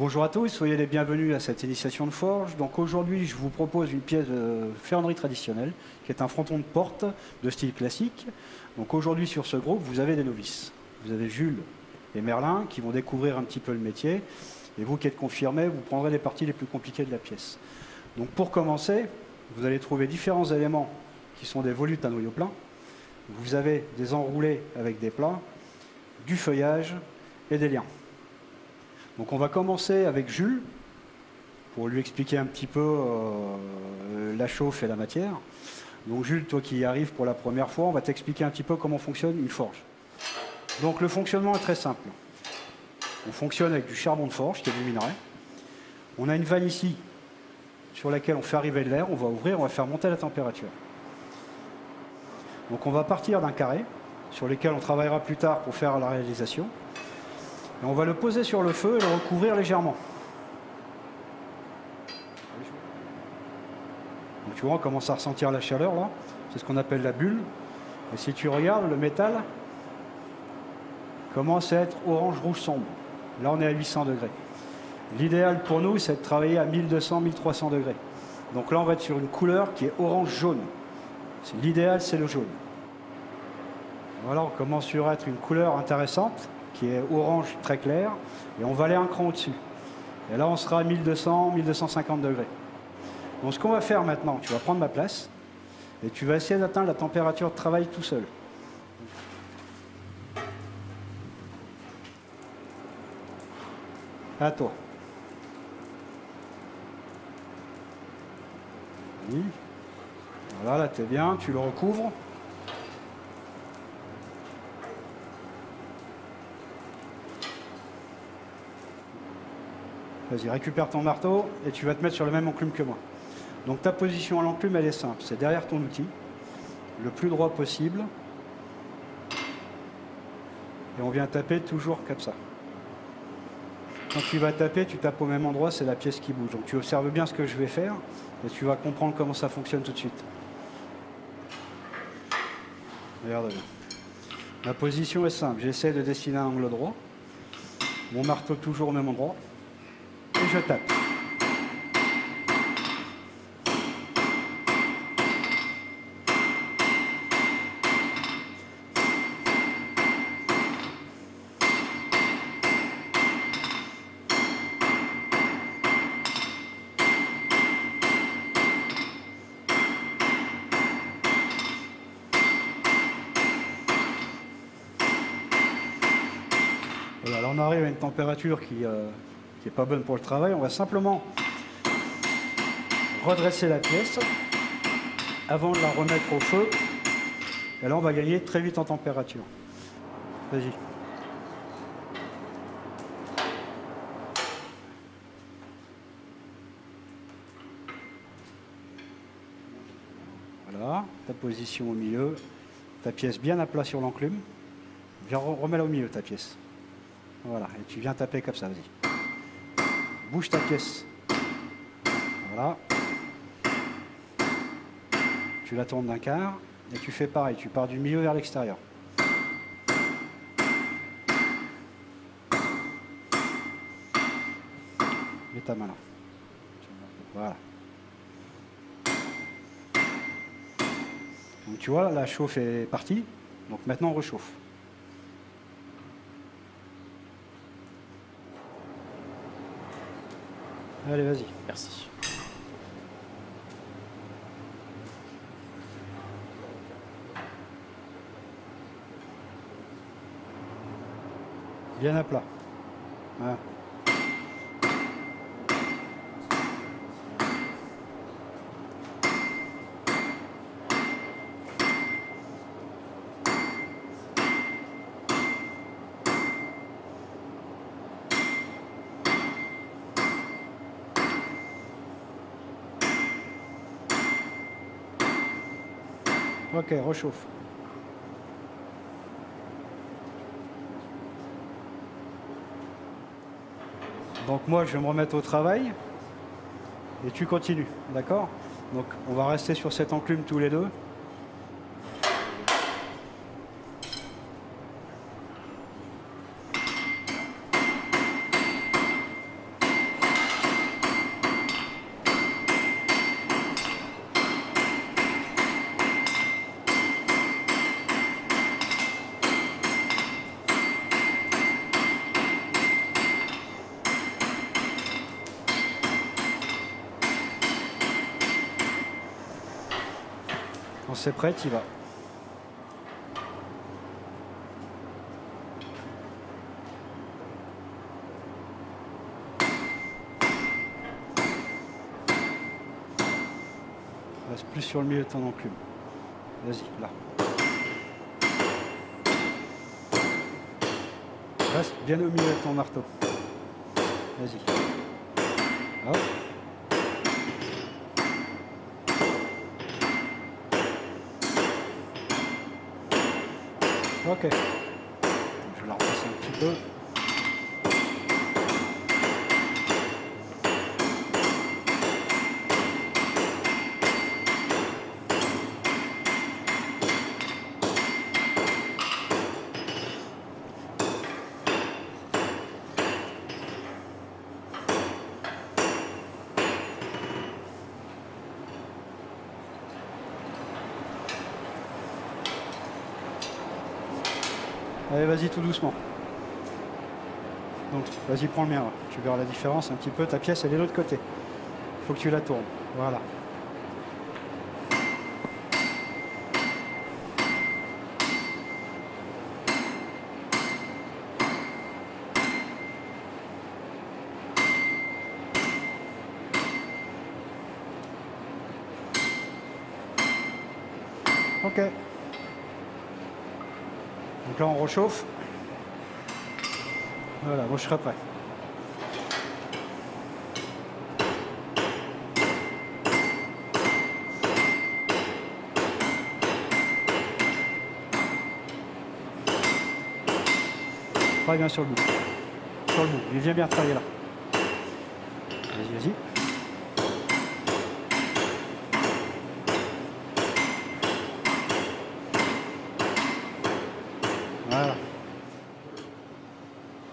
Bonjour à tous, soyez les bienvenus à cette initiation de forge. Donc aujourd'hui, je vous propose une pièce de ferronnerie traditionnelle, qui est un fronton de porte de style classique. Donc aujourd'hui, sur ce groupe, vous avez des novices. Vous avez Jules et Merlin qui vont découvrir un petit peu le métier. Et vous qui êtes confirmés, vous prendrez les parties les plus compliquées de la pièce. Donc pour commencer, vous allez trouver différents éléments qui sont des volutes à noyau plein. Vous avez des enroulés avec des plats, du feuillage et des liens. Donc on va commencer avec Jules, pour lui expliquer un petit peu la chauffe et la matière. Donc Jules, toi qui y arrives pour la première fois, on va t'expliquer un petit peu comment fonctionne une forge. Donc le fonctionnement est très simple. On fonctionne avec du charbon de forge, qui est du minerai. On a une vanne ici, sur laquelle on fait arriver de l'air, on va ouvrir, on va faire monter la température. Donc on va partir d'un carré, sur lequel on travaillera plus tard pour faire la réalisation. Et on va le poser sur le feu et le recouvrir légèrement. Donc tu vois, on commence à ressentir la chaleur là. C'est ce qu'on appelle la bulle. Et si tu regardes, le métal commence à être orange-rouge sombre. Là, on est à 800 degrés. L'idéal pour nous, c'est de travailler à 1200-1300 degrés. Donc là, on va être sur une couleur qui est orange-jaune. L'idéal, c'est le jaune. Voilà, on commence sur être une couleur intéressante, qui est orange très clair, et on va aller un cran au-dessus. Et là, on sera à 1200-1250 degrés. Donc ce qu'on va faire maintenant, tu vas prendre ma place, et tu vas essayer d'atteindre la température de travail tout seul. À toi. Oui. Voilà, là, t'es bien, tu le recouvres. Vas-y, récupère ton marteau et tu vas te mettre sur le même enclume que moi. Donc ta position à l'enclume, elle est simple. C'est derrière ton outil, le plus droit possible. Et on vient taper toujours comme ça. Quand tu vas taper, tu tapes au même endroit, c'est la pièce qui bouge. Donc tu observes bien ce que je vais faire et tu vas comprendre comment ça fonctionne tout de suite. Regarde bien. Ma position est simple. J'essaie de dessiner un angle droit. Mon marteau toujours au même endroit. Et je tape. Voilà, là on arrive à une température qui n'est pas bonne pour le travail. On va simplement redresser la pièce avant de la remettre au feu. Et là, on va gagner très vite en température. Vas-y. Voilà, ta position au milieu, ta pièce bien à plat sur l'enclume. Viens, remets-la au milieu, ta pièce. Voilà, et tu viens taper comme ça, vas-y. Bouge ta pièce. Voilà. Tu la tournes d'un quart et tu fais pareil, tu pars du milieu vers l'extérieur. Mets ta main là. Voilà. Donc tu vois, la chauffe est partie. Donc maintenant on rechauffe. Allez, vas-y. Merci. Bien à plat. Voilà. Ok, rechauffe. Donc moi, je vais me remettre au travail et tu continues, d'accord? Donc on va rester sur cette enclume tous les deux. c'est prêt, tu y vas. Reste plus sur le milieu de ton enclume. Vas-y, là. Reste bien au milieu de ton marteau. Vas-y. Hop. Ok. Je vais la repasser un petit peu. Allez, vas-y tout doucement. Donc, vas-y, prends le mien. Là. Tu verras la différence un petit peu. Ta pièce, elle est de l'autre côté. Il faut que tu la tournes. Voilà. Ok. Donc là, on rechauffe. Voilà, moi je serai prêt. Travaille bien sur le bout. Sur le bout. Il vient bien travailler là. Vas-y, vas-y. Voilà.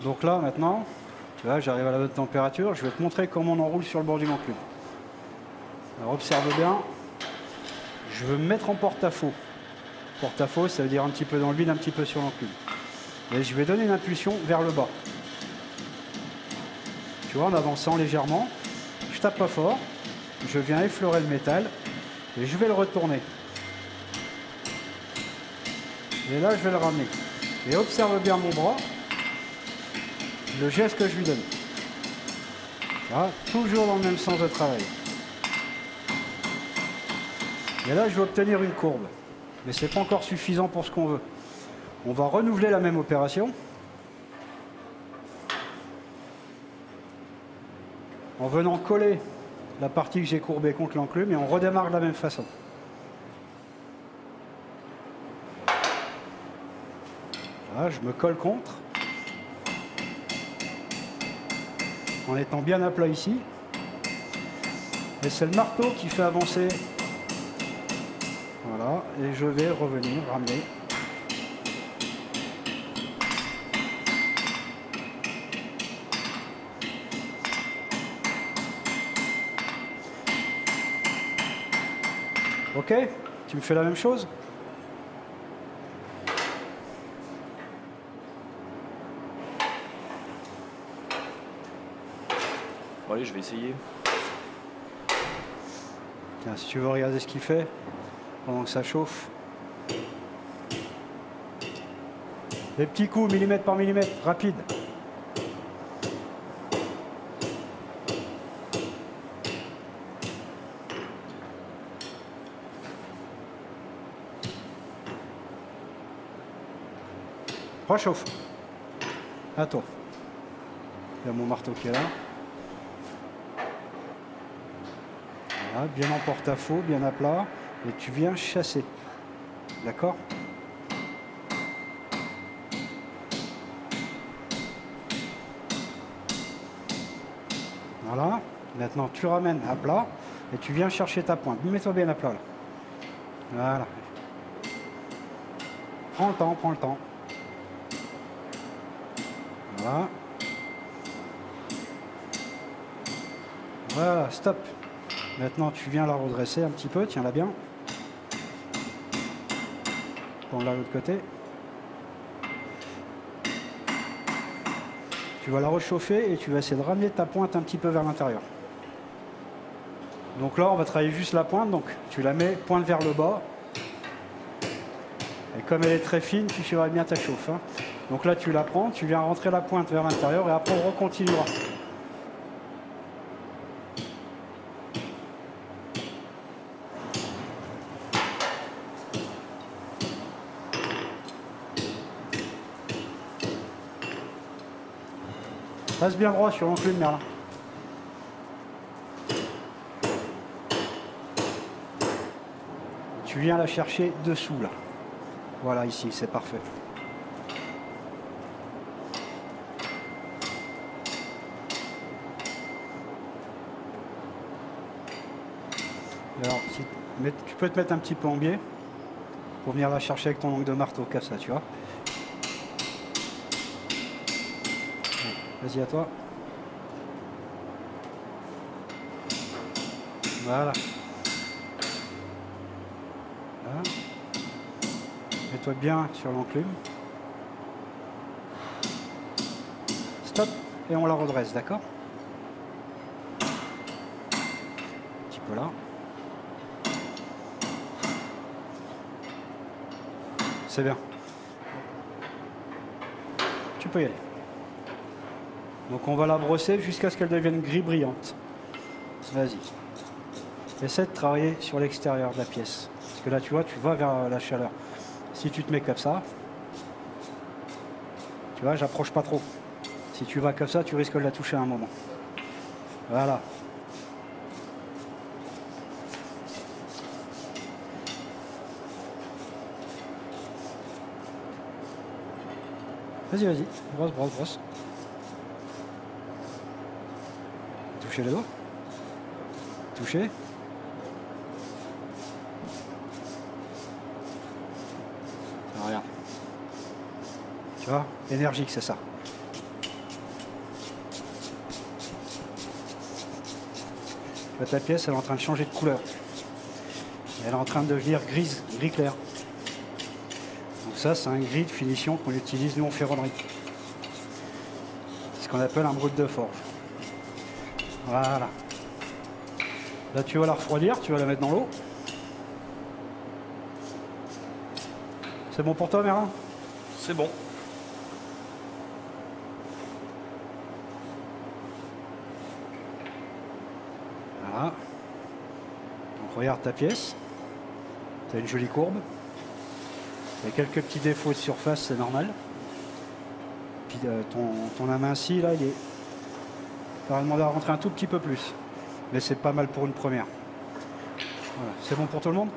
Donc là, maintenant, tu vois, j'arrive à la bonne température. Je vais te montrer comment on enroule sur le bord d'une enclume. Alors, observe bien. Je veux me mettre en porte-à-faux. Porte-à-faux, ça veut dire un petit peu dans le vide, un petit peu sur l'enclume. Et je vais donner une impulsion vers le bas. Tu vois, en avançant légèrement. Je tape pas fort. Je viens effleurer le métal. Et je vais le retourner. Et là, je vais le ramener. Et observe bien mon bras. Le geste que je lui donne. Voilà, toujours dans le même sens de travail. Et là, je vais obtenir une courbe. Mais ce n'est pas encore suffisant pour ce qu'on veut. On va renouveler la même opération. En venant coller la partie que j'ai courbée contre l'enclume et on redémarre de la même façon. Là, je me colle contre. En étant bien à plat ici. Et c'est le marteau qui fait avancer. Voilà, et je vais revenir, ramener. Ok, tu me fais la même chose? Bon, allez, je vais essayer. Tiens, si tu veux regarder ce qu'il fait pendant que ça chauffe. Des petits coups, millimètre par millimètre, rapide. Rechauffe. À toi. Il y a mon marteau qui est là. Voilà, bien en porte-à-faux, bien à plat. Et tu viens chasser. D'accord? Voilà. Maintenant, tu ramènes à plat et tu viens chercher ta pointe. Mets-toi bien à plat là. Voilà. Prends le temps, prends le temps. Voilà. Voilà, stop. Maintenant, tu viens la redresser un petit peu. Tiens-la bien. Tourne-la de l'autre côté. Tu vas la réchauffer et tu vas essayer de ramener ta pointe un petit peu vers l'intérieur. Donc là, on va travailler juste la pointe. Donc, tu la mets pointe vers le bas. comme elle est très fine, tu suivras bien ta chauffe. Hein. Donc là, tu la prends, tu viens rentrer la pointe vers l'intérieur et après on recontinuera. Reste bien droit sur l'enclume, Merlin. Tu viens la chercher dessous, là. Voilà, ici, c'est parfait. Alors, tu peux te mettre un petit plombier pour venir la chercher avec ton ongle de marteau, comme ça, tu vois. Vas-y, à toi. Voilà. Mets-toi bien sur l'enclume. Stop. Et on la redresse, d'accord? Un petit peu là. C'est bien. Tu peux y aller. Donc on va la brosser jusqu'à ce qu'elle devienne gris brillante. Vas-y. Essaie de travailler sur l'extérieur de la pièce. Parce que là, tu vois, tu vas vers la chaleur. Si tu te mets comme ça, tu vois, j'approche pas trop. Si tu vas comme ça, tu risques de la toucher à un moment. Voilà. Vas-y, vas-y. Brosse, brosse, brosse. Toucher les doigts. Toucher. Regarde. Tu vois, énergique, c'est ça. Tu vois, ta pièce, elle est en train de changer de couleur. Elle est en train de devenir grise, gris clair. Donc ça, c'est un gris de finition qu'on utilise, nous, en ferronnerie. C'est ce qu'on appelle un brut de forge. Voilà. Là, tu vas la refroidir, tu vas la mettre dans l'eau. C'est bon pour toi, Merlin? C'est bon. Voilà. Donc regarde ta pièce. Tu as une jolie courbe. Il y a quelques petits défauts de surface, c'est normal. Puis ton aminci, là, il va demander à rentrer un tout petit peu plus. Mais c'est pas mal pour une première. Voilà. C'est bon pour tout le monde?